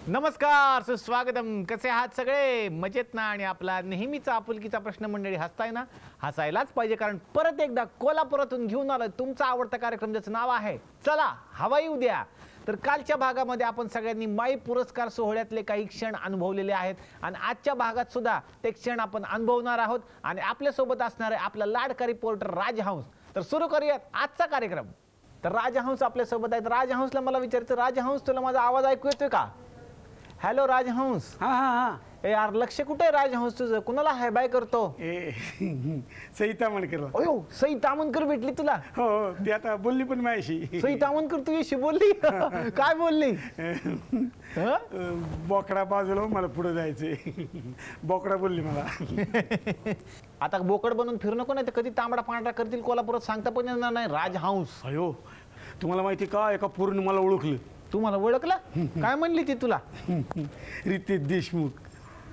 नमस्कार, सुस्वागतम. कसे आहात सगळे? मजेत ना? आणि आपला नेहमीचा आपुलकीचा प्रश्न मंडळी, हसताय ना? हसायलाच पाहिजे, कारण परत एकदा कोल्हापुरातून घेऊन आलोय तुमचा आवडता कार्यक्रम, ज्याचं नाव आहे चला हवा येऊ द्या. तर कालच्या भागामध्ये आपण सगळ्यांनी माई पुरस्कार सोहळ्यातले काही क्षण अनुभवलेले आहेत आणि आजच्या भागात सुद्धा ते क्षण आपण अनुभवणार आहोत. आणि आपल्यासोबत असणार आहे आपला लाडका रिपोर्टर राजहंस. तर सुरू करूयात आजचा कार्यक्रम. तर राजहंस आपल्यासोबत आहेत. राजहंसला मला विचारायचं, राजहंस तुला माझा आवाज ऐकू येतोय का? हॅलो राजहंस. हा हा हा. ए यार, लक्ष कुठे आहे राजहंस तुझं? कुणाला हाय बाय करतो? सई तामणकर. अयो, सई तामणकर भेटली तुला? हो, ती आता बोलली पण माझ्याशी. सई तामणकर तुझ्याशी बोलली? काय बोलली? बोकडा बाजूला, मला पुढे जायचंय. बोकडा बोलली मला. आता बोकड बनून फिरू नको, नाही तर कधी तांबडा पांढरा करतील कोल्हापुरात, सांगता पण येणार नाही. राजहंस, अयो, तुम्हाला माहिती का, एका पोरीने मला ओळखलं. तू मला ओळखला? काय म्हणली ती तुला? रितेश देशमुख.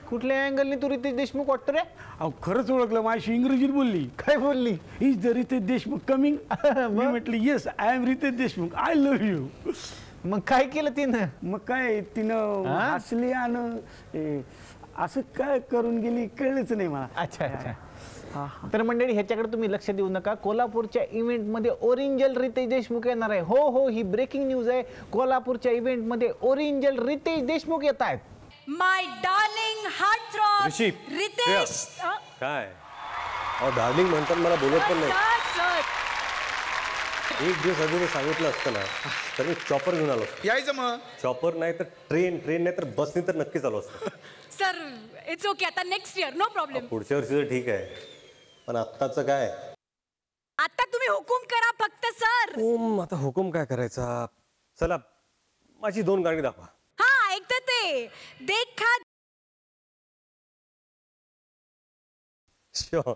कुठल्या अँगलनी तू रितेश देशमुख वाटतो रे? अहो, खरंच ओळखलं. माझ्याशी इंग्रजीत बोलली. काय बोलली? Is the Riteish Deshmukh coming? मी म्हटलं yes, I am Riteish Deshmukh, I love you. मग काय केलं तिनं? मग काय, तिनं हसली आणि असं काय करून गेली कळलंच नाही मला. अच्छा अच्छा. तर मंडळी, ह्याच्याकडे तुम्ही लक्ष देऊ नका. कोल्हापूरच्या इव्हेंटमध्ये ओरिजिनल रितेश देशमुख येणार आहे. हो हो, ही ब्रेकिंग न्यूज आहे. कोल्हापूरच्या इव्हेंटमध्ये ओरिजिनल रितेश देशमुख येत आहेत. माय डार्लिंग हार्ट थ्रॉब ऋषी, रितेश. काय अहो, डार्लिंग म्हणतात, मला बोलत पण नाही. एक दिवस आधी सांगितलं असतं ना तर मी चॉपर घेऊन आलो. यायचं मग. चॉपर नाही तर ट्रेन नाही तर बसनी तर नक्कीच आलो असतो. Sir, it's okay. आता नेक्स्ट इयर, नो प्रॉब्लेम. पुढच्या वर्षी तर ठीक आहे, पण आत्ताचं काय? आता तुम्ही हुकूम करा फक्त सर. आता हुकूम काय करायचा? चला, माझी 2 गाणी दाखवा. हा, ऐकतं ते देखा. Sure.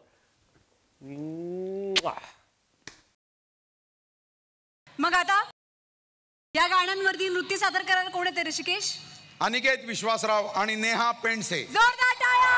मग आता या गाण्यांवरती नृत्य सादर करायला कोण येते ऋषिकेश? अनिकेत विश्वासराव आणि नेहा पेंडसे. जोरदार टाळ्या.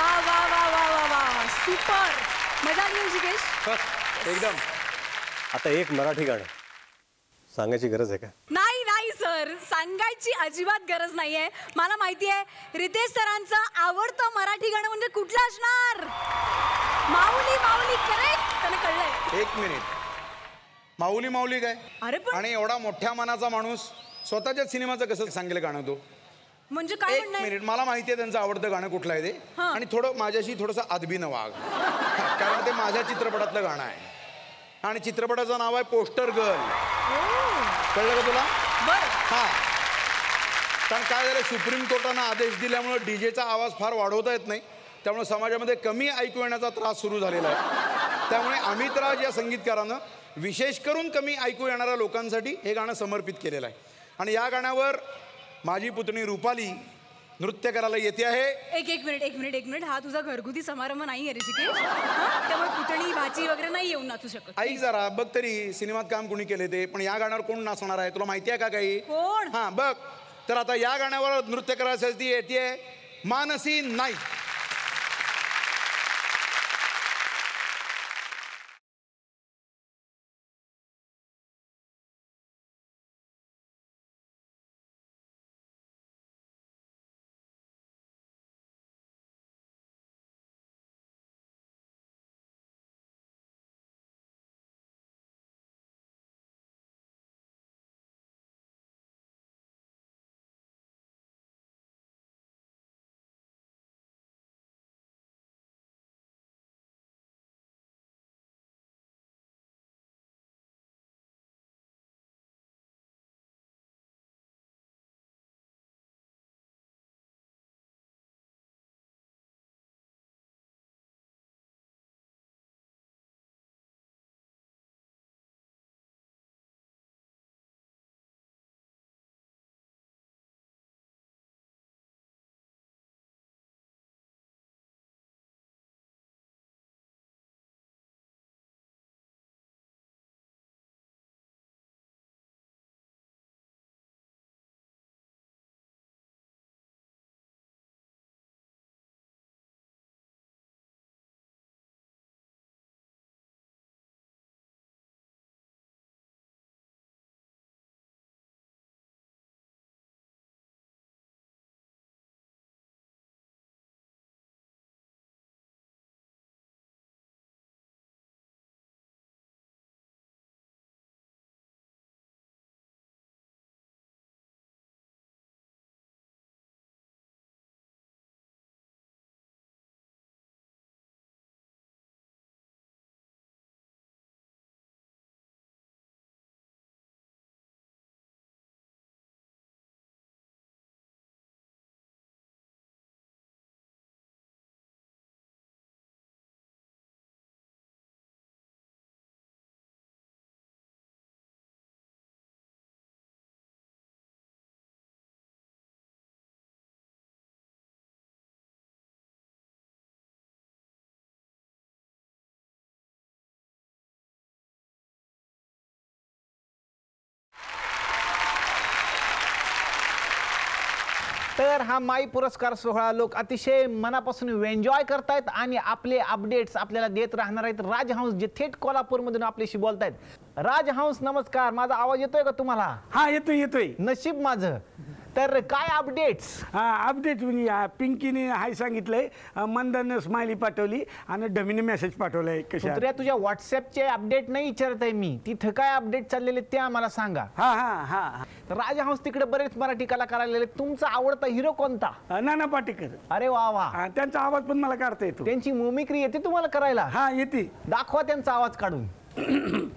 वा वा वा वा वा वा सुपर. मजा आली ऋषिकेश? एकदम. आता एक मराठी गाणं सांगायची गरज आहे का? नाही नाही सर, सांगायची अजिबात गरज नाहीये. मला माहिती आहे रितेश सरांचं आवडतं मराठी गाणं म्हणजे कुठलं असणार. माऊली माऊली. करेक्ट, त्याला कळलंय. एक मिनिट. माऊली माऊली काय? अरे पण आणि एवढा मोठ्या मनाचा माणूस स्वतःच्या सिनेमाचं कसं सांगेल गाणं तो? म्हणजे काय एक म्हणणं? मिनिट. मला माहिती आहे त्यांचं आवडतं गाणं कुठलं आहे ते. हां. आणि थोडं माझ्याशी थोडंसं अदबीनं वाग. कारण ते माझ्या चित्रपटातलं गाणं आहे आणि चित्रपटाचं नाव आहे पोस्टर गर्ल. कळलं का तुला? बर. हा. कारण काय झालं, सुप्रीम कोर्टानं आदेश दिल्यामुळे डीजेचा आवाज फार वाढवता येत नाही, त्यामुळे समाजामध्ये कमी ऐकू येण्याचा त्रास सुरू झालेला आहे. त्यामुळे अमित राज या संगीतकारानं विशेष करून कमी ऐकू येणाऱ्या लोकांसाठी हे गाणं समर्पित केलेलं आहे. आणि या गाण्यावर माझी पुतणी रुपाली नृत्य करायला येते आहे. एक मिनिट. हा तुझा घरगुती समारंभ नाहीये ऋषिकेश. हां? त्यामुळे पुतणी भाची वगैरे नाही येऊन नाचू शकत. ऐक जरा, बघ तरी सिनेमात काम कोणी केले ते. पण या गाण्यावर कोण नाचणार आहे तुला माहिती आहे का काही? कोण? हा बघ. तर आता या गाण्यावर नृत्य करायसाठी येते मानसी नाईक. तर हा माई पुरस्कार सोहळा लोक अतिशय मनापासून एन्जॉय करतायत आणि आपले अपडेट्स आपल्याला देत राहणार आहेत. राजहंस जे थेट कोल्हापूरमधून आपल्याशी बोलतायत. राजहंस नमस्कार, माझा आवाज येतोय का तुम्हाला? हा येतोय. नशीब माझं. तर काय अपडेट्स? हा अपडेट म्हणजे पिंकीने हाय सांगितलंय, मंदानं स्माइली पाठवली आणि डमीने मेसेज पाठवलाय. कशा कुत्र्या तुझ्या व्हॉट्सअपचे अपडेट नाही विचारत आहे मी, तिथं काय अपडेट चाललेले ते आम्हाला सांगा. हा. राजहंस तिकडे बरेच मराठी कलाकार आलेले. तुमचा आवडता हिरो कोणता? नाना पाटेकर. अरे वा वा. त्यांचा आवाज पण मला काढता येतो. त्यांची मिमिक्री येते तुम्हाला करायला? हा येते. दाखवा त्यांचा आवाज काढून.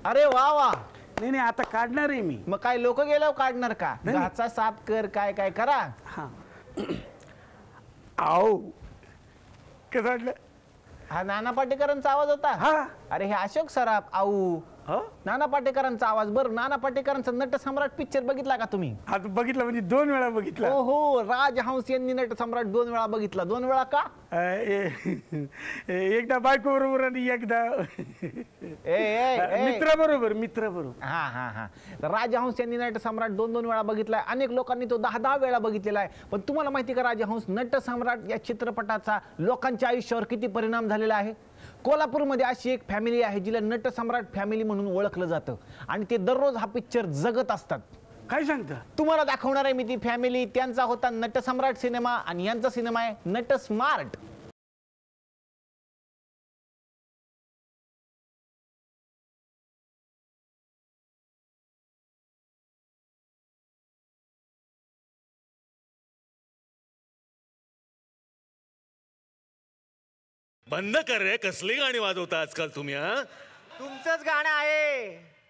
अरे वा वा. नाही आता काढणार आहे मी. मग काय लोक गेल्यावर काढणार का? घाचा साफ कर, काय काय करा. हा आओ कसं वाटलं? हा नाना पाटेकरांचा आवाज होता. हा. अरे हे अशोक सराफ आऊ हो नाना पाटेकरांचा आवाज. बरं, नाना पाटेकरांचा नटसम्राट पिक्चर बघितला का तुम्ही? आता बघितलं म्हणजे 2 वेळा बघितला. हो हो, राजहंस यांनी नटसम्राट 2 वेळा बघितला. 2 वेळा का? एकदा बायको बरोबर आणि एकदा मित्र बरोबर. हा हा हा. राजहंस यांनी नटसम्राट 2 वेळा बघितलाय. अनेक लोकांनी तो 10 वेळा बघितलेला आहे. पण तुम्हाला माहिती का राजहंस नटसम्राट या चित्रपटाचा लोकांच्या आयुष्यावर किती परिणाम झालेला आहे? कोल्हापूरमध्ये अशी एक फॅमिली आहे जिला नटसम्राट फॅमिली म्हणून ओळखलं जातं आणि ते दररोज हा पिक्चर जगत असतात. काय सांगता? तुम्हाला दाखवणार आहे मी ती फॅमिली. त्यांचा होता नटसम्राट सिनेमा आणि यांचा सिनेमा आहे नटस्मार्ट. बंद कर रे, कसली गाणी वाजवता आजकाल तुम्ही? हा, तुमचंच गाणं आहे.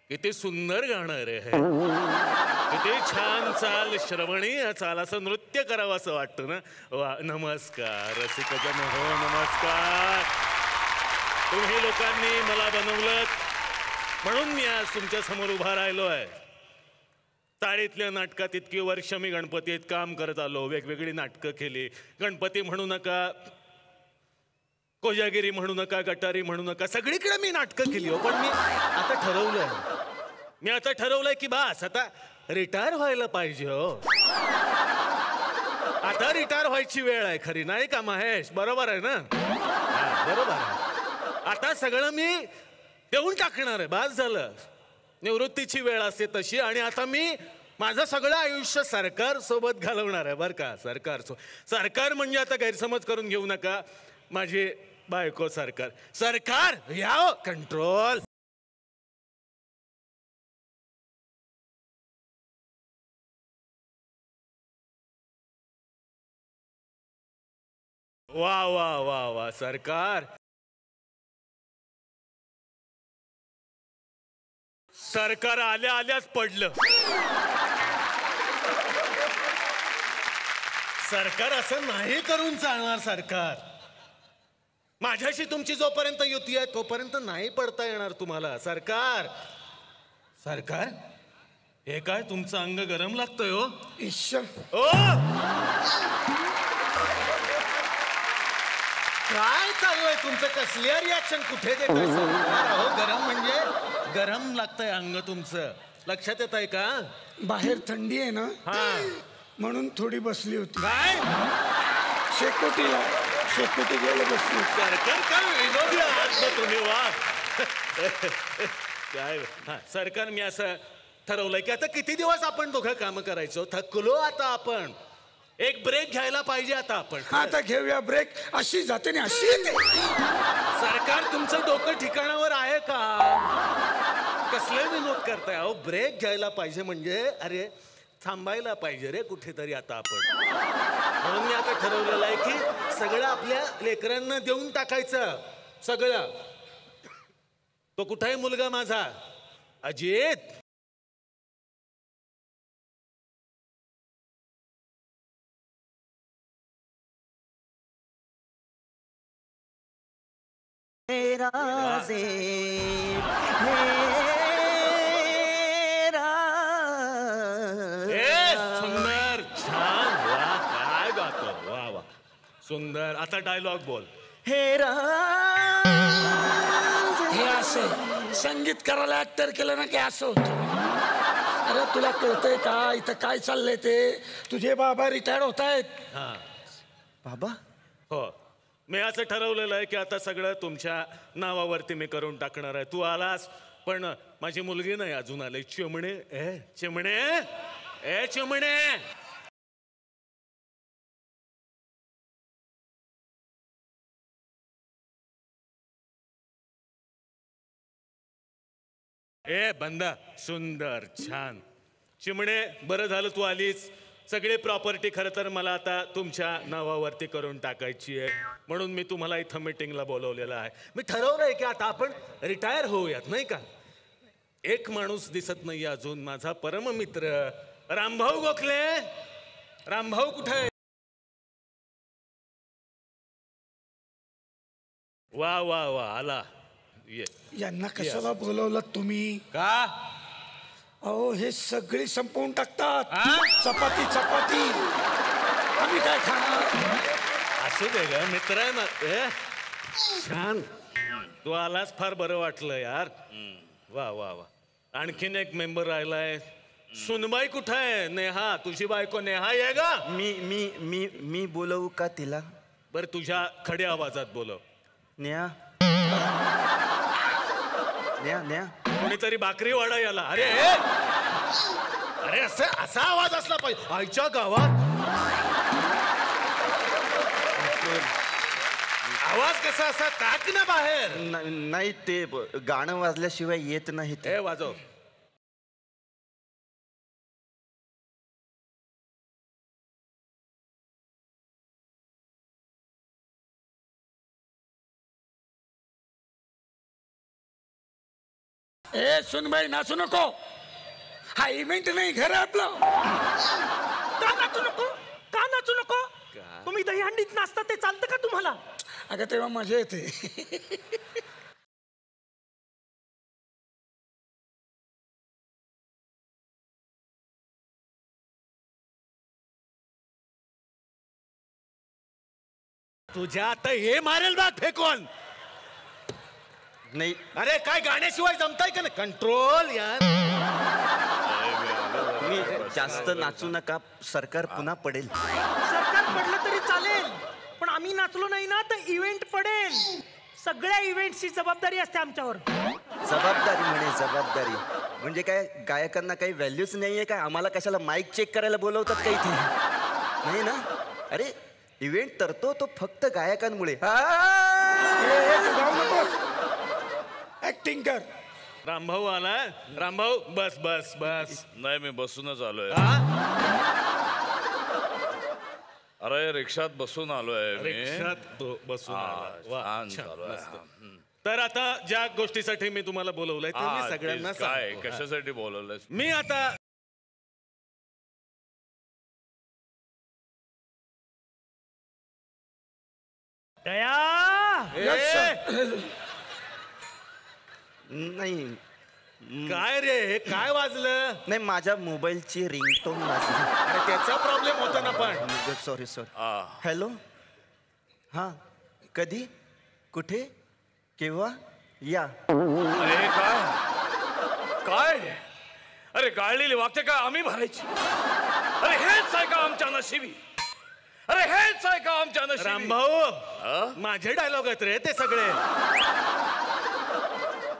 किती सुंदर गाणं रे हे. किती छान चाल श्रवणी. या चालाचं नृत्य करावं असं वाटतं ना. वा, नमस्कार रसिकजन हो, नमस्कार. तुम्ही लोकांनी मला बनवलं म्हणून मी आज तुमच्या समोर उभा राहिलोय. चाळीतल्या नाटकात इतकी वर्ष मी गणपतीत काम करत आलो. वेगवेगळी नाटकं केली. गणपती म्हणू नका, कोजागिरी म्हणू नका, गटारी म्हणू नका, सगळीकडे मी नाटकं केली हो. पण मी आता ठरवलंय की बस आता रिटायर व्हायला पाहिजे हो. आता रिटायर व्हायची वेळ आहे खरी, नाही का महेश? बरोबर आहे ना? बरोबर आहे. आता सगळं मी देऊन टाकणार आहे. बस झालं. निवृत्तीची वेळ असते तशी. आणि आता मी माझं सगळं आयुष्य सरकार सोबत घालवणार आहे बरं का. सरकार म्हणजे आता गैरसमज करून घेऊ नका. माझी बायको सरकार या कंट्रोल. वा वा वा वा सरकार आल्याच पडलं. सरकार असं नाही करून चालणार. सरकार माझ्याशी तुमची जोपर्यंत युती आहे तोपर्यंत नाही पडता येणार तुम्हाला. सरकार हे काय तुमचं अंग गरम लागतंय हो? ओ काय चालू तुमचं? कसली रिॲक्शन? कुठे देताय सरकार? अहो गरम म्हणजे गरम लागतंय अंग तुमचं. लक्षात येत आहे का? बाहेर थंडी आहे ना, हा म्हणून थोडी बसली होती. काय शेकोटी गेलं बसली. सरकार काय विनोदी आहात ना तुम्ही? वा काय. हा सरकार मी असं ठरवलंय की आता किती दिवस आपण दोघं काम करायचो. थकलो आता आपण. एक ब्रेक घ्यायला पाहिजे आता आपण. आता घेऊया ब्रेक. अशी जाते ना अशी येते. सरकार तुमचं डोकं ठिकाणावर आहे का? कसले विनोद करताय? अहो ब्रेक घ्यायला पाहिजे म्हणजे अरे थांबायला पाहिजे रे कुठेतरी आता आपण. म्हणून मी आता ठरवलेलं आहे की सगळं आपल्या लेकरांना देऊन टाकायचं. सगळं. तो कुठे मुलगा माझा? अजित. सुंदर छान. वा काय गातो. वा वा सुंदर. आता डायलॉग बोल. हे असं संगीत करायला ऍक्टर केलं ना की असं होतं. अरे तुला कळतंय का इथं काय चाललंय ते? तुझे बाबा रिटायर होत आहेत. हा बाबा? हो. मी असं ठरवलेलं आहे की आता सगळं तुमच्या नावावरती मी करून टाकणार आहे. तू आलास पण माझी मुलगी नाही अजून आली. चिमणे चिमणे बंदा. सुंदर छान. चिमणे बरं झालं तू आलीस. सगळी प्रॉपर्टी खरं तर मला आता तुमच्या नावावरती करून टाकायची आहे. म्हणून मी तुम्हाला इथं मीटिंगला बोलवलेलं आहे. मी ठरवलंय की आता आपण रिटायर होऊयात नाही का. एक माणूस दिसत नाही अजून. माझा परममित्र रामभाऊ गोखले. रामभाऊ कुठे? वा वा वा आला. ये यांना कशाला बोलवलं तुम्ही? का अहो हे सगळी संपवून टाकतात. हा? चपाती चपाती आम्ही काय खाणार? असू दे ग मित्र आहे ना. छान तू आलास फार बरं वाटलं यार. वा वा वा. आणखीन एक मेंबर राहिलाय. सुनबाई कुठं आहे? नेहा तुझी बायको नेहा आहे का? मी मी मी मी बोलवू का तिला? बर तुझ्या खड्या आवाजात बोलव. न्या न्या न्या कोणीतरी भाकरी वाडा याला. अरे अरे असा आवाज असला पाहिजे आईच्या गावात. आवाज कसा असा टाक ना बाहेर. नाही ते गाणं वाजल्याशिवाय येत नाही ते. वाजव. ए सुनबाई नाचू नको. हा इव्हेंट नाही घर आहे आपलं. का नाचू नको? का नाचू नको? तुम्ही दहीहंडीत नाचता ते चालतं का तुम्हाला? अगं तेव्हा मजा येते. तुझ्या आता हे मारेल बा फेकून. नाही अरे काय गाण्याशिवाय जमताय का नाही? कंट्रोल यार. मी जास्त नाचू नका, सरकार पुन्हा पडेल. सरकार पडलं तरी चालेल, पण आम्ही नाचलो नाही ना तर इव्हेंट पडेल. सगळ्या इव्हेंटची जबाबदारी असते आमच्यावर. जबाबदारी म्हणे जबाबदारी म्हणजे काय? गायकांना काही व्हॅल्यूच नाहीये काय? आम्हाला कशाला माईक चेक करायला बोलवतात का इथे? नाही ना. अरे इव्हेंट तर तो फक्त गायकांमुळे. ऍक्टिंग कर. रामभाऊ आलाय. रामभाऊ बस बस बस. नाही मी बसूनच आलोय. अरे रिक्षात बसून आलोय. रिक्षात बसून आलाय. वा, छान छान, चालू मस्त. आहे. तर आता ज्या गोष्टीसाठी मी तुम्हाला बोलवलंय ते मी सगळ्यांना काय सांगतो. कशासाठी बोलवलंय? मी आता नाही काय रे हे काय वाजलं? नाही माझ्या मोबाईलची रिंगटोन वाजली. अरे त्याचा प्रॉब्लेम होता ना. पण सॉरी हॅलो. हां कधी कुठे केव्हा या? अरे काय काय अरे गाळलेली वाक्य काय आम्ही भरायची? अरे हेच आहे का आमच्या नशिबी? अरे हेच आहे का आमच्या नशिबी? रामभाऊ माझे डायलॉग आहेत रे ते सगळे.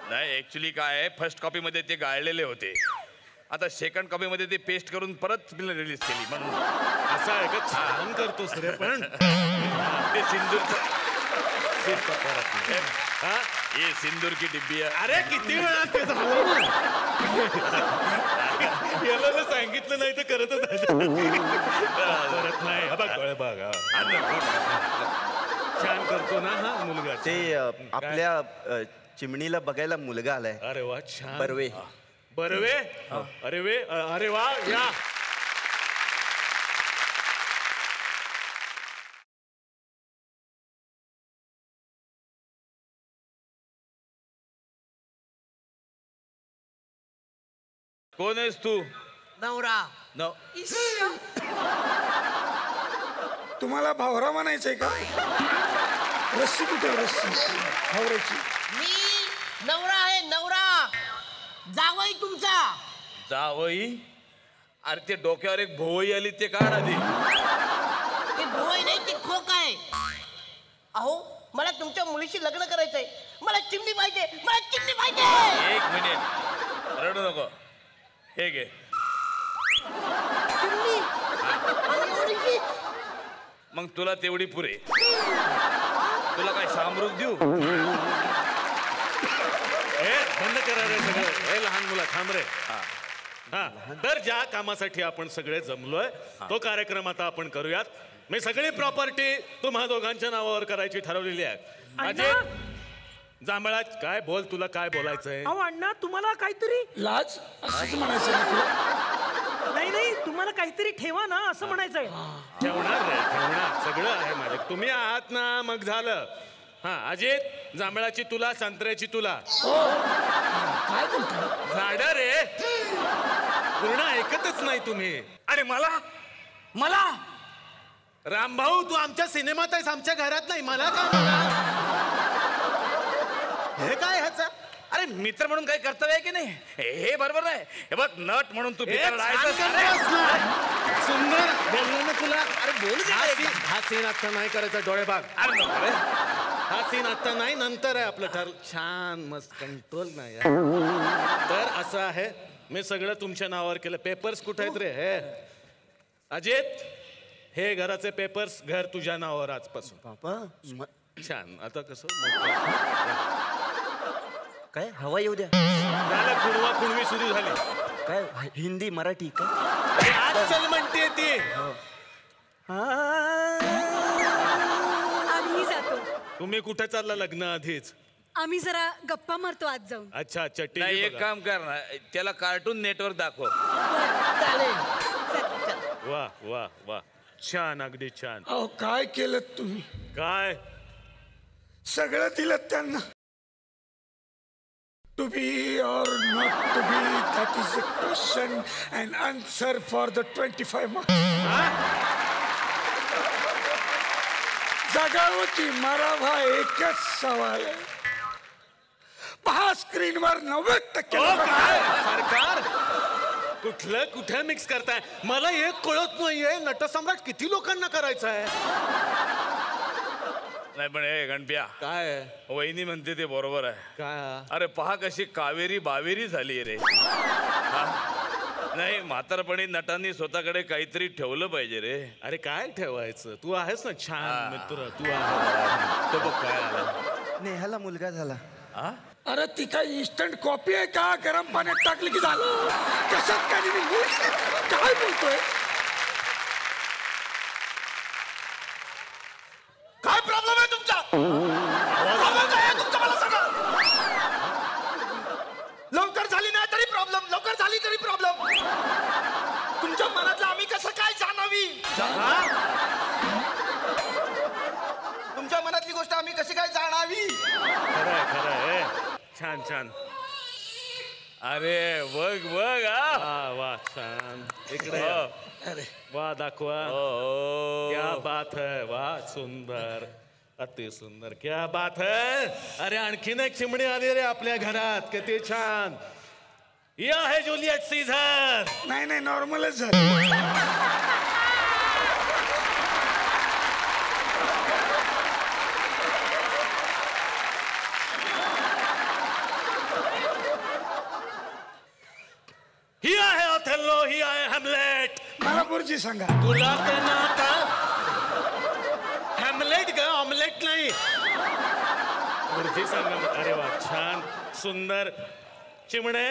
नाही ऍक्च्युली काय आहे, फर्स्ट कॉपी मध्ये ते गाळलेले होते. आता सेकंड कॉपी मध्ये ते पेस्ट करून परत रिलीज केली म्हणून. असं आहे का? छान करतोस रे. पण ते सिंदूरचं ये सिंदूर की डिब्बी आहे. अरे किती वेळा ते झालं. याला सांगितलं नाही तर करतच करत नाही. बघ छान करतो ना हा मुलगा. ते आपल्या चिमणीला बघायला मुलगा आलाय. अरे वा छान. बर्वे. बर्वे. अरे वा या. कोण आहेस तू? नवरा. तुम्हाला भावरा म्हणायचंय का? रस्सी कुठे? रस्सी भावराची. मी नवरा आहे. नवरा जावई तुमचा. जावई? अरे ते डोक्यावर एक भोवई आली ते काढ आधी. ते भोवई नाही ते खोक आहे. अहो मला तुमच्या मुलीशी लग्न करायचंय. मला चिमणी पाहिजे. मला चिमणी पाहिजे. एक मिनिट रडू नको. हे घे. चिमणी आणि एवढीशी. मग तुला तेवढी पुरे. तुला काय सामरूक देऊ? बंद करा रे सगळं. हे लहान मुला थांब रे. हा तर ज्या कामासाठी आपण सगळे जमलोय तो कार्यक्रम आता आपण करूयात. मी सगळी प्रॉपर्टी तुम्हा दोघांच्या नावावर करायची ठरवलेली आहे. अजय जांभळा काय बोल. तुला काय बोलायचंय? अहो अण्णा तुम्हाला काहीतरी लाज असंच म्हणायचं ना तुला? नाही तुम्हाला काहीतरी ठेवा ना असं म्हणायचंय. ठेवणार रे ठेवणार. सगळं आहे माझ्या. तुम्ही आहात ना मग झालं. हा अजित, जांभळाची तुला, संत्र्याची तुला. काय बोलतो? झाडं रे, पूर्ण ऐकतच नाही तुम्ही. आणि मला रामभाऊ, तू आमच्या सिनेमात आहेस, आमच्या घरात नाही. मला का मला? हे काय ह्याचा? अरे मित्र म्हणून काही कर्तव्य आहे की नाही? हे बरोबर आहे. हे बघ, नट म्हणून तू हे छान करतोस ना. सुंदर बोललो ना तुला. अरे बोल. हा सीन आता नाही करायचा, डोळे भाग. हा सीन आता नाही, नंतर आहे आपलं ठरलं. छान मस्त कंट्रोल नाही. तर असं आहे, मी सगळं तुमच्या नावावर केलं. पेपर्स कुठे आहेत रे? हे अजित, हे घराचे पेपर्स, घर तुझ्या नावावर आजपासून. बाबा छान. आता कसं काय हवा येऊ द्या. झालं, खुणवा खुणवी सुरू झाली. काय हिंदी मराठी काय? आज चल म्हणते ती. आम्ही जातो. तुम्ही कुठे चालला लग्न आधीच? आम्ही जरा गप्पा मारतो आज जाऊन. अच्छा अच्छा, ठीक नाही, आहे. एक काम कर ना, त्याला कार्टून नेटवर्क दाखव. वा वा वा, छान, अगदी छान. अहो काय केलं तुम्ही? काय सगळं दिलं त्यांना. To be or not to be, that is a question and answer for the 25 marks. जगावं की मरावा एकच सवाल आहे. पहा स्क्रीनवर 90% काय सरकार कुठलं कुठे मिक्स करताय? मला एक कळत नाहीये, नटसम्राट किती लोकांना करायचं आहे? नाही पण हे गणप्या, काय वहिनी म्हणते ते बरोबर आहे. काय? अरे पहा कशी कावेरी बावेरी झाली रे. हा? नाही, म्हातारपणी नटांनी स्वतःकडे काहीतरी ठेवलं पाहिजे रे. अरे काय ठेवायचं? तू आहेस ना छान मित्र, तू आहे. तो बघ काय आला. नेहाला मुलगा झाला. अरे ती काय इन्स्टंट कॉपी आहे का? गरम पाण्यात टाकली की झालं. कशात काय बोलतोय? काय प्रॉब्लेम आहे तुमचा? काय आहे तुमचा मला सांगा. लवकर झाली नाही तरी प्रॉब्लेम, लवकर झाली तरी प्रॉब्लेम. तुमच्या मनातलं आम्ही कसं काय जाणावी? तुमच्या मनातली गोष्ट आम्ही कशी काय जाणावी? खरंय खरंय. छान छान. अरे बघ बघ. वा छान. इकडे अरे वा, दाखवा. क्या बात है. वा सुंदर, अति सुंदर. क्या बात है. अरे आणखीन एक चिमणी आली रे आपल्या घरात. किती छान. या है जूलियट सीझर. नाही नाही, नॉर्मलच झालं. ही आहे ऑथेल्लो, ही आहे हॅमलेट. मला पुढची सांगा. तुला तर ना आता हॅमलेट ग, ऑमलेट नाही. पुढची सांगा. अरे वा, छान सुंदर. चिमणे,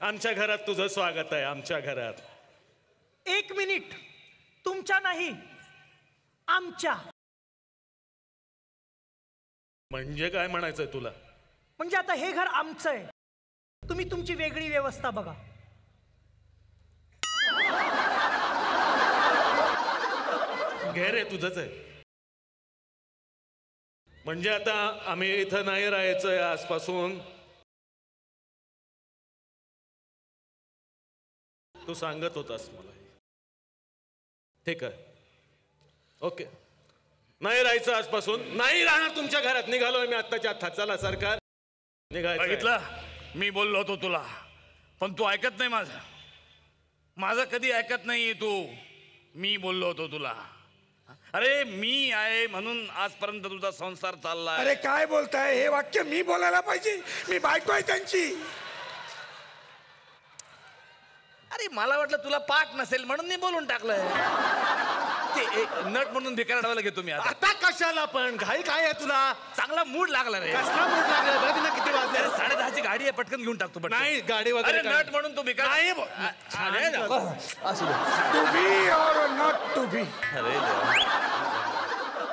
आमच्या घरात तुझं स्वागत आहे. आमच्या घरात. एक मिनिट, तुमच्या नाही, आमच्या. म्हणजे काय म्हणायचंय तुला? म्हणजे आता हे घर आमचं आहे, तुम्ही तुमची वेगळी व्यवस्था बघा. घे रे, तुझंच आहे. म्हणजे आता आम्ही इथं नाही राहायचंय आजपासून. तू सांगत होतास मला. ठीक आहे, ओके. नाही राहायचं आजपासून. नाही राहणार तुमच्या घरात. निघालोय मी आत्ताच्या आत्ता. चला सरकार, निघायचं. बघितलं, मी बोललो होतो तुला, पण तू ऐकत नाही माझं. माझं कधी ऐकत नाही तू. मी बोललो होतो तुला. अरे मी आहे म्हणून आजपर्यंत तुझा संसार चाललाय. अरे काय बोलताय? हे वाक्य मी बोलायला पाहिजे? मी बायको आहे त्यांची. अरे मला वाटलं तुला पाठ नसेल म्हणून मी बोलून टाकलंय. ते नट म्हणून भिकारडावाला घेतो मी. आता कशाला पण? घाई काय आहे तुला? चांगला मूड लागला रे. कसला मूड लागला? बघ ना किती वाजले. 10:30ची गाडी आहे, पटकन घेऊन टाकतो. नाही, गाडी वगैरे अरे नट म्हणून तू भिकार नाही. टू बी और नॉट टू बी.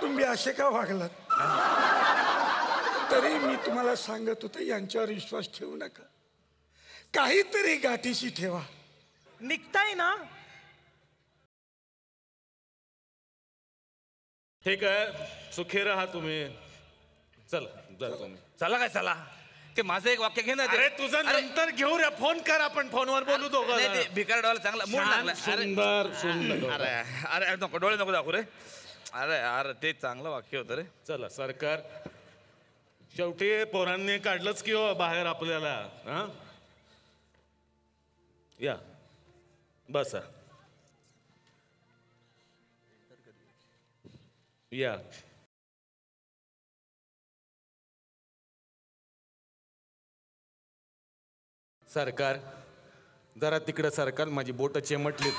तुम्ही असे का वागलात? तरी मी तुम्हाला सांगत होतो, यांच्यावर विश्वास ठेवू नका. काहीतरी गाठीशी ठेवा. निघताय ना? ठीक आहे, सुखी राहा तुम्ही. चला जा तुम्ही. चला काय चला ते माझं एक वाक्य घे ना अरे तुझं नंतर घेऊ रे. फोन कर आपण फोनवर बोलू दोघं. भिकारडवाला चांगला मूड लागला. सुंदर सुंदर. अरे अरे नको डोळे नको दाखवू रे. अरे अरे ते चांगलं वाक्य होतं रे. चला सरकार शेवटी पोरांनी काढलंच की हो बाहेर आपल्याला. हा या बसा या. सरकार जरा तिकडं सरकार माझी बोट चेमटली.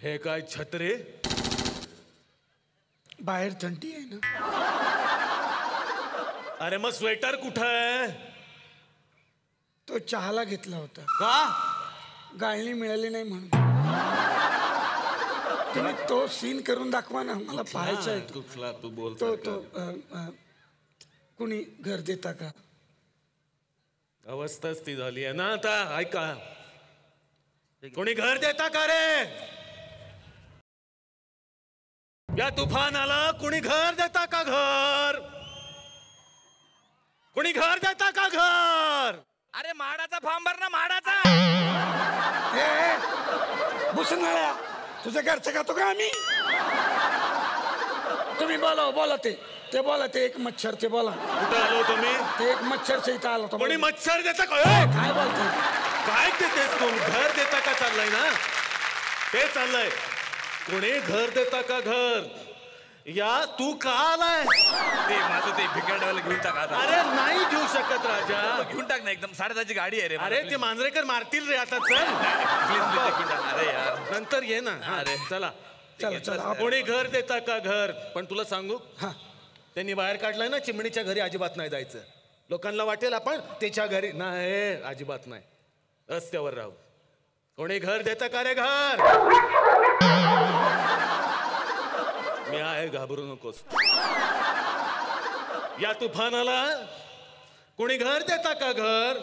हे काय छत्रे? बाहेर थंडी आहे ना. अरे मग स्वेटर कुठं आहे? तो चहाला घेतला होता. का? गाळणी मिळाली नाही म्हणून. तुम्ही तो सीन करून दाखवा ना मला पाहायचा आहे. कुठला तू बोल. तो कुणी घर देता का? अवस्थाच ती झाली आहे ना आता. ऐका कोणी घर देता का रे? या तुफान आला कोणी घर देता का? घर कोणी घर देता का? घर. अरे म्हाडाचा फॉर्म भर ना म्हाडाचा. भुसनाळ्या तुझं घरचं खातो का आम्ही? तुम्ही बोला ते बोला ते एक मच्छर ते बोला. कुठं आलो तुम्ही? ते एक मच्छरच्या इथं आलो. कोणी मच्छर देता का? काय बोलतो? काय देतेस तू? घर देता का चाललंय ना ते चाललंय. कोणी घर देता का? घर. या तू का आलाय? ते माझं ते भिकारडवाला घेऊन टाक आता. अरे नाही घेऊ शकत राजा. घेऊन टाक ना एकदम 10:30ची गाडी आहे रे. अरे ते मांजरेकर मारतील रे आता. चल अरे यार नंतर ये ना. अरे चला चला. कोणी घर देता का? घर. पण तुला सांगू त्यांनी बाहेर काढलंय ना चिमणीच्या घरी अजिबात नाही जायचं. लोकांना वाटेल आपण त्याच्या घरी. नाही अजिबात नाही. रस्त्यावर राहू. कोणी घर देता का रे? घर. मी आहे घाबरू नकोस. या तुफानाला कोणी घर देता का? घर.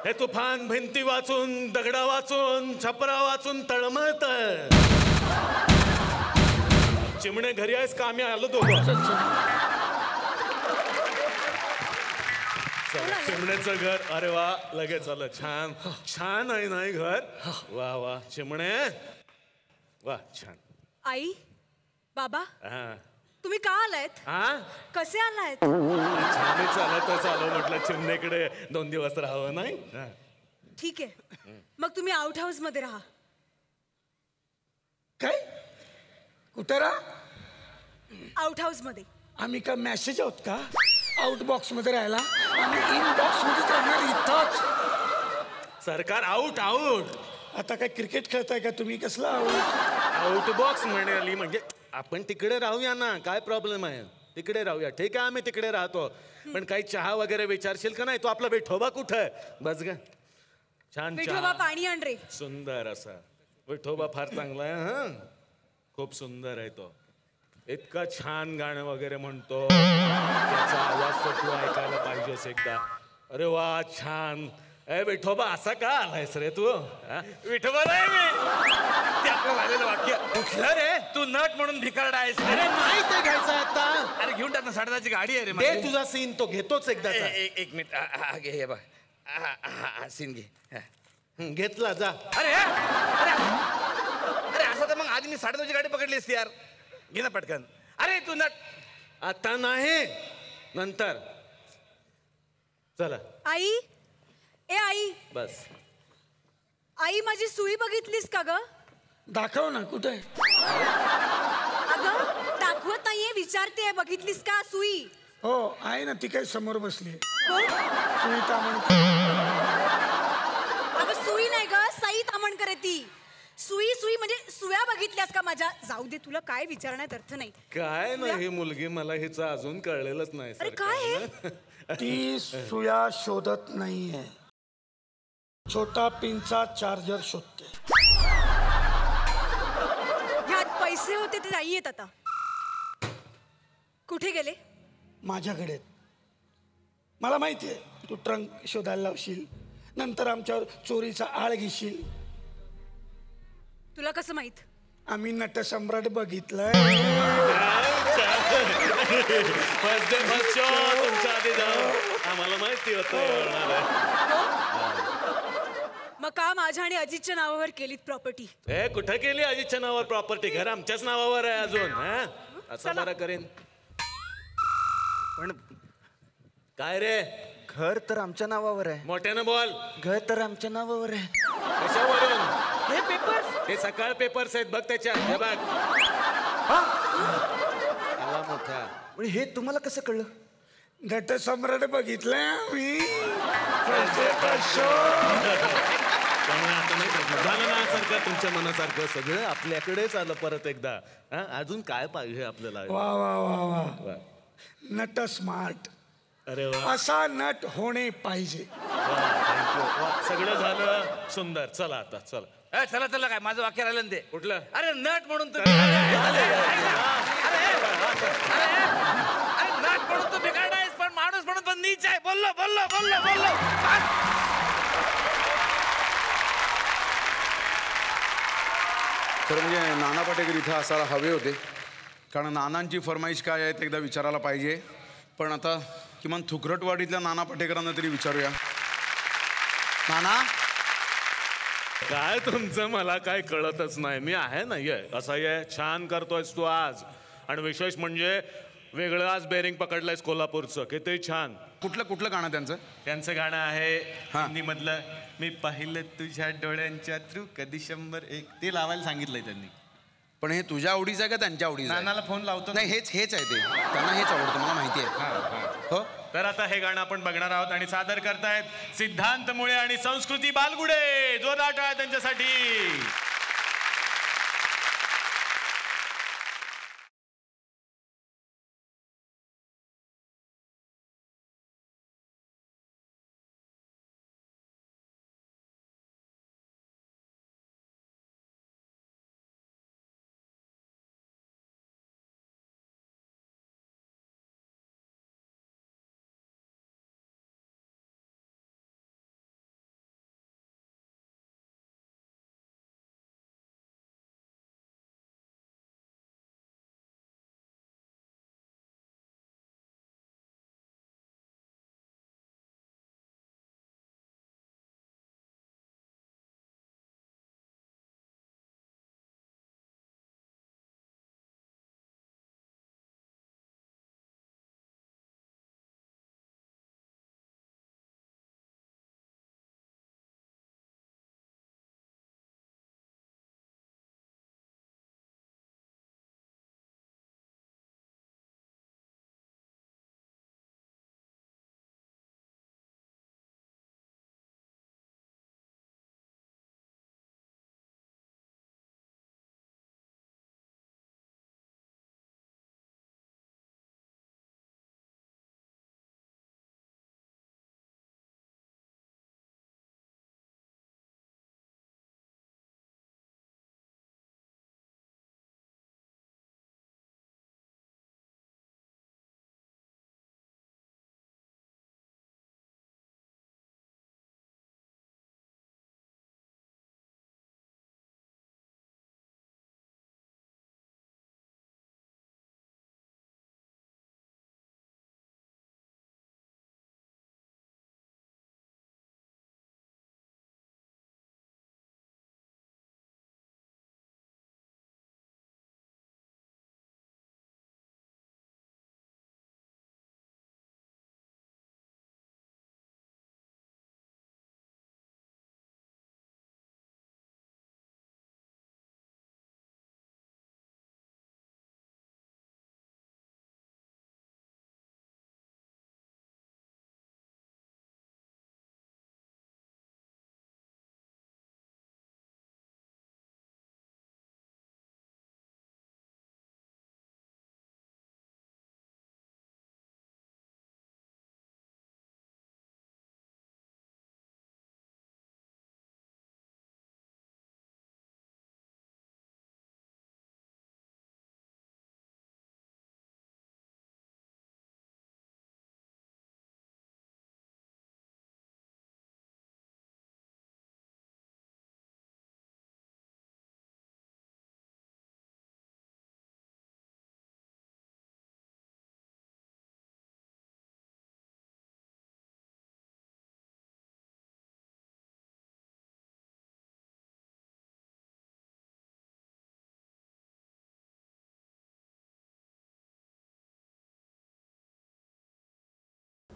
हे तुफान भिंती वाचून दगडा वाचून छपरा वाचून तळमळत. चिमणे घरी आहेस का? आम्ही आलो दोघं. चिमण्याचं घर. अरे वा लगेच आलं. छान छान आहे नाही घर. वा वा चिमणे वा छान. आई बाबा हा तुम्ही का आलायत? कसे आलायत? छान चालतच आलो म्हटलं चिमणेकडे 2 दिवस राहावं नाही. ठीक आहे मग तुम्ही आउट हाऊस मध्ये राहा. काय कुठं राहा? आउट हाऊस मध्ये. आम्ही का मेसेज आहोत का आउट बॉक्स मध्ये राहायला? आम्ही इन बॉक्स मध्येच राहणार इथंच. सरकार आउट आउट. आता काय क्रिकेट खेळताय का तुम्ही? कसला आउट? आउट बॉक्स म्हणाली म्हणजे आपण तिकडे राहूया ना. काय प्रॉब्लेम आहे? तिकडे राहूया. ठीक आहे आम्ही तिकडे राहतो. पण काही चहा वगैरे विचारशील का नाही? तो आपला विठोबा कुठं आहे? बस ग छान विठोबा चहा. पाणी आण रे. सुंदर असा विठोबा फार चांगला आहे. हा खूप सुंदर आहे तो. इतका छान गाणं वगैरे म्हणतो. त्याचा आवाज तर तू ऐकायला पाहिजेस एकदा. अरे वा छान. ए विठोबा असा का आलायस रे तू? विठोबा नाही मी. ते आपलं झालेलं वाक्य कुठलं रे? तू नट म्हणून भिकारडा आहेस. अरे नाही ते घ्यायचं आता. अरे घेऊन टाक ना 10:30ची गाडी आहे रे. ते तुझा सीन तो घेतोच एकदा. एक मिनिट घे हे बघ सीन घे. घेतला जा. अरे अरे असं तर मग आधी मी 9:30ची गाडी पकडली असती यार. घे ना पटकन. अरे तू नट. आता नाही नंतर. चला आई. ए आई. बस. आई माझी सुई बघितलीस का ग? दाखव ना कुठे? अगं दाखवत नाहीये विचारते. बघितलीस का सुई? हो आहे ना ती काही समोर बसली. अगं सुई नाही ग सई तामणकर आहे ती. सुई सुई म्हणजे सुया बघितल्यास का माझ्या? जाऊ दे तुला काय विचारण्यात अर्थ नाही. काय नाही मुलगी मला हिचं अजून कळलेलंच नाही. अरे काय हे? ती सुया शोधत नाहीये. छोटा पिनचा चार्जर शोधते. ह्यात पैसे होते ते नाहीयेत आता. कुठे गेले? माझ्याकडे. मला माहिती आहे तू ट्रंक शोधायला लावशील. नंतर आमच्यावर चोरीचा आळ घेशील. तुला कसं माहित? आम्ही नटसम्राट बघितलंय. फर्स्ट डे फर्स्ट शो तुमच्या आधी जाऊ. आम्हाला माहिती होतं. मग का माझ्या आणि अजितच्या नावावर केलीत प्रॉपर्टी? ए कुठं केली अजितच्या नावावर प्रॉपर्टी? घर आमच्याच नावावर आहे अजून. हा असं बरं करेन. पण काय रे? घर तर आमच्या नावावर आहे. मोठ्यानं बोल. घर तर आमच्या नावावर आहे. कशावरून? हे पेपर्स हे सकाळ पेपर्स आहेत बघ त्याच्यात. हे बघ. आला मोठा. पण हे तुम्हाला कसं कळलं? नटसम्राट बघितलंय आम्ही. झालं ना सारखं तुमच्या मनासारखं सगळं आपल्याकडेच आलं परत एकदा. अजून काय पाहिजे आपल्याला? वा वा वा वा. Not smart. अरे वा. असा नट होणे पाहिजे. सगळं झालं सुंदर. चला आता चला. चला चला काय माझं वाक्य राहिलं ना ते. कुठलं? अरे नट म्हणून तर नट म्हणून तू बिघाड आहेस पण माणूस म्हणून पण नीच आहे. बोललो बोललो बोललो बोललो. तर म्हणजे नाना पाटेकर इथं असायला हवे होते, कारण नानांची फरमाईश काय आहे ते एकदा विचारायला पाहिजे. पण आता किमान थुकरटवाडीतल्या नाना पाटेकरांना तरी विचारूया. नाना, काय तुमचं मला काय कळतच नाही. मी आहे ना ये असं ये. छान करतोयस तू आज. आणि विशेष म्हणजे वेगळं आज बेरिंग पकडलंयस कोल्हापूरचं. किती छान. कुठलं गाणं त्यांचं? त्यांचं गाणं आहे हिंदीमधलं. मी पाहिलं तुझ्या डोळ्यांच्या थ्रू कधी 101. ते लावायला सांगितलंय त्यांनी. पण हे तुझ्या आवडीचं आहे का त्यांच्या आवडीचं? नानाला फोन लावतो. नाही हेच आहे ते. त्यांना हेच आवडतं मला माहिती आहे. हो. तर आता हे गाणं आपण बघणार आहोत आणि सादर करतायत सिद्धांत मुळे आणि संस्कृती बालगुडे. जोरदार टाळ्या त्यांच्यासाठी.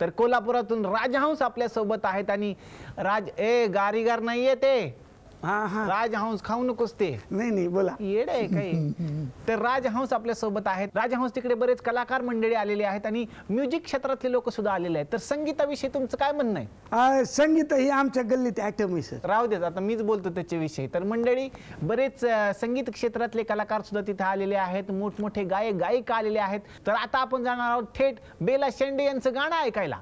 तर कोल्हापुरातून राजहंस आपल्या सोबत आहेत आणि गारीगार नाहीये ते राजहंस खाऊ नकोस ते नाही बोला येड आहे काही. तर राजहंस आपल्या सोबत आहेत. राजहंस तिकडे बरेच कलाकार मंडळी आलेले आहेत आणि म्युझिक क्षेत्रातले लोक सुद्धा आलेले आहेत. तर संगीताविषयी तुमचं काय म्हणणं आहे? संगीत ही आमच्या गल्लीत ॲटम आहे सर. राहू देत, आता मीच बोलतो त्याच्याविषयी. तर मंडळी बरेच संगीत क्षेत्रातले कलाकार सुद्धा तिथे आलेले आहेत, मोठमोठे गायक गायिका आलेले आहेत. तर आता आपण जाणार आहोत थेट बेला शेंडे यांचं गाणं ऐकायला.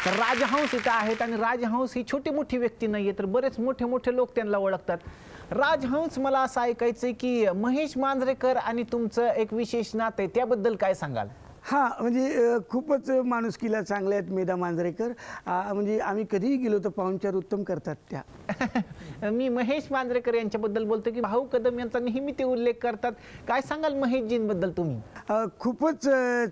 तर राजहंस इथं आहेत आणि राजहंस ही छोटी मोठी व्यक्ती नाहीये, तर बरेच मोठे मोठे लोक त्यांना ओळखतात. राजहंस, मला असं ऐकायचंय की महेश मांजरेकर आणि तुमचं एक विशेष नातं आहे, त्याबद्दल काय सांगाल? हा म्हणजे खूपच माणुसकीला चांगल्या आहेत मेधा मांजरेकर. म्हणजे आम्ही कधीही गेलो तर पाहुणचार उत्तम करतात त्या. मी महेश मांजरेकर यांच्याबद्दल बोलतो की भाऊ कदम यांचा नेहमी ते उल्लेख करतात. काय सांगाल महेशजींबद्दल तुम्ही? खूपच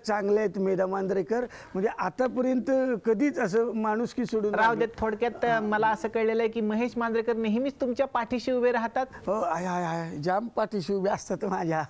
चांगले आहेत मेधा मांजरेकर. म्हणजे आतापर्यंत कधीच असं माणुसकी सोडून राव देत. थोडक्यात मला असं कळलेलं आहे की महेश मांजरेकर नेहमीच तुमच्या पाठीशी उभे राहतात. हो आहे जाम पाठीशी उभे असतात माझ्या.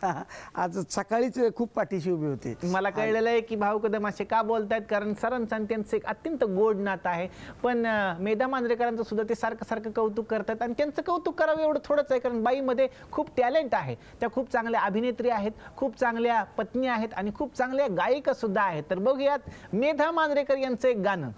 आज सकाळीच खूप पाठीशी उभे होते. मला कळलेलं आहे की भाऊ कदम असे का बोलतायत कारण सरांचं त्यांचं एक अत्यंत गोड नातं आहे. पण मेधा मांजरेकरांचं सुद्धा ते सारखं सारखं कौतुक करतात आणि त्यांचं कौतुक करावं एवढं थोडंच आहे कारण बाईमध्ये खूप टॅलेंट आहे. त्या खूप चांगल्या अभिनेत्री आहेत, खूप चांगल्या पत्नी आहेत आणि खूप चांगल्या गायिका सुद्धा आहेत. तर बघूयात मेधा मांजरेकर यांचं एक गाणं.